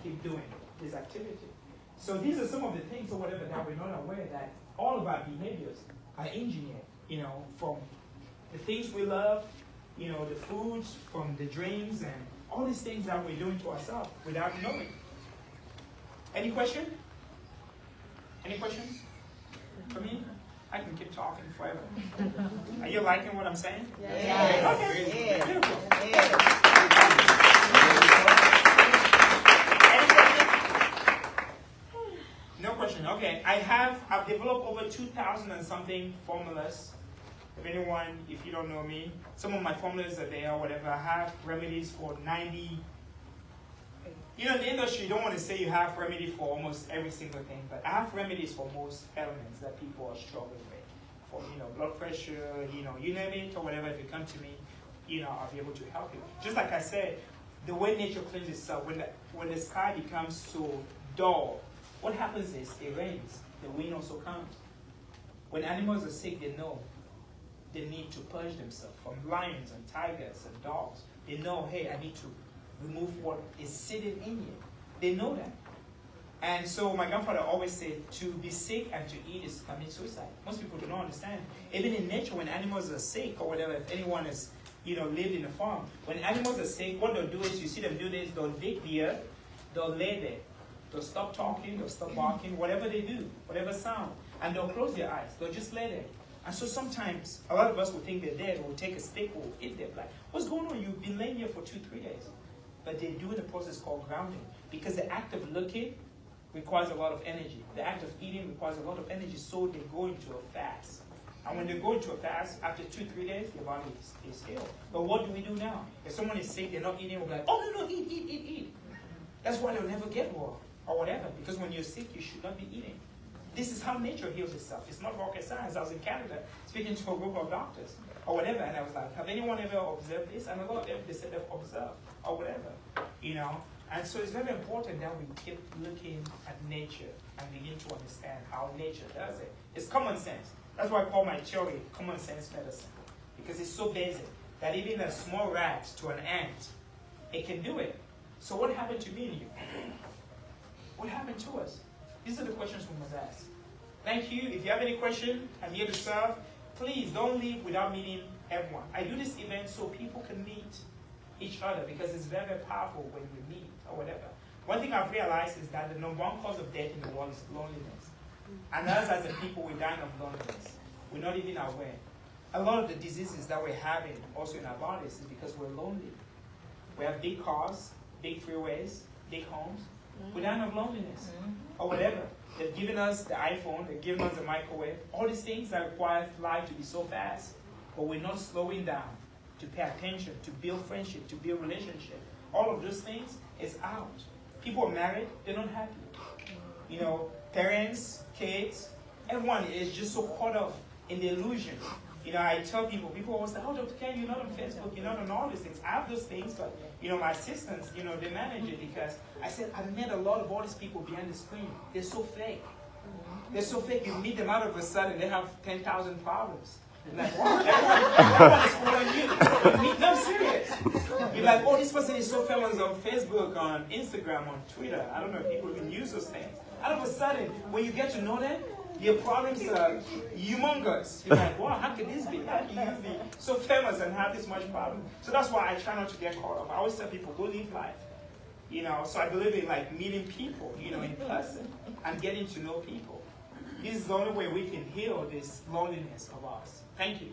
keep doing this activity. So these are some of the things or whatever that we're not aware that all of our behaviors are engineered, from the things we love, the foods, from the dreams, and all these things that we're doing to ourselves without knowing. Any question? Any questions for me? I can keep talking forever. Are you liking what I'm saying? Yes. Okay. Beautiful. No question. Okay. I've developed over 2,000 and something formulas. If you don't know me, some of my formulas are there or whatever. I have remedies for 90. In the industry, you don't want to say you have remedy for almost every single thing, but I have remedies for most elements that people are struggling with. For, blood pressure, you name it or whatever. If you come to me, I'll be able to help you. Just like I said, the way nature cleans itself, when the sky becomes so dull, what happens is it rains. The wind also comes. When animals are sick, they know they need to purge themselves from lions and tigers and dogs. They know, hey, I need to remove what is sitting in you. They know that. And so my grandfather always said, to be sick and to eat is commit suicide. Most people do not understand. Even in nature, when animals are sick or whatever, if anyone has, lived in a farm, when animals are sick, what they'll do is, you see them do this, they'll dig the earth, they'll lay there. They'll stop talking, they'll stop barking, whatever they do, whatever sound. And they'll close their eyes. They'll just lay there. And so sometimes, a lot of us will think they're dead, or will take a stick, or hit their blood. What's going on? You've been laying here for 2-3 days. But they're doing a process called grounding. Because the act of looking requires a lot of energy. The act of eating requires a lot of energy, so they go into a fast. And when they go into a fast, after 2-3 days, their body is healed. But what do we do now? If someone is sick, they're not eating, we're like, oh, no, eat. That's why they'll never get well, or whatever. Because when you're sick, you should not be eating. This is how nature heals itself. It's not rocket science. I was in Canada speaking to a group of doctors, or whatever, and I was like, have anyone ever observed this? And a lot of them, they said they've observed, or whatever, And so it's very important that we keep looking at nature and begin to understand how nature does it. It's common sense. That's why I call my theory common sense medicine. Because it's so basic that even a small rat to an ant, it can do it. So what happened to me and you? What happened to us? These are the questions we must ask. Thank you. If you have any question, I'm here to serve. Please don't leave without meeting everyone. I do this event so people can meet each other because it's very, very powerful when we meet or whatever. One thing I've realized is that the number one cause of death in the world is loneliness. And us as a people, we're dying of loneliness. We're not even aware. A lot of the diseases that we're having also in our bodies is because we're lonely. We have big cars, big freeways, big homes. We're dying of loneliness or whatever. They've given us the iPhone, they've given us the microwave, all these things that require life to be so fast. But we're not slowing down to pay attention, to build friendship, to build relationship. All of those things is out. People are married, they're not happy. Parents, kids, everyone is just so caught up in the illusion. I tell people always say, oh, Dr. Kang, you're not on Facebook, you're not on all these things. I have those things, but, my assistants, they manage it because I said, I've met a lot of all these people behind the screen. They're so fake. They're so fake. You meet them out of a sudden, they have 10,000 problems. You're like, wow, everyone is following you. No, I'm serious. You're like, oh, this person is so famous on Facebook, on Instagram, on Twitter. I don't know if people even use those things. All of a sudden, when you get to know them, your problems are humongous. You're like, wow, how can this be? How can you be so famous and have this much problem? So that's why I try not to get caught up. I always tell people, go live life. So I believe in meeting people, in person and getting to know people. This is the only way we can heal this loneliness of ours. Thank you.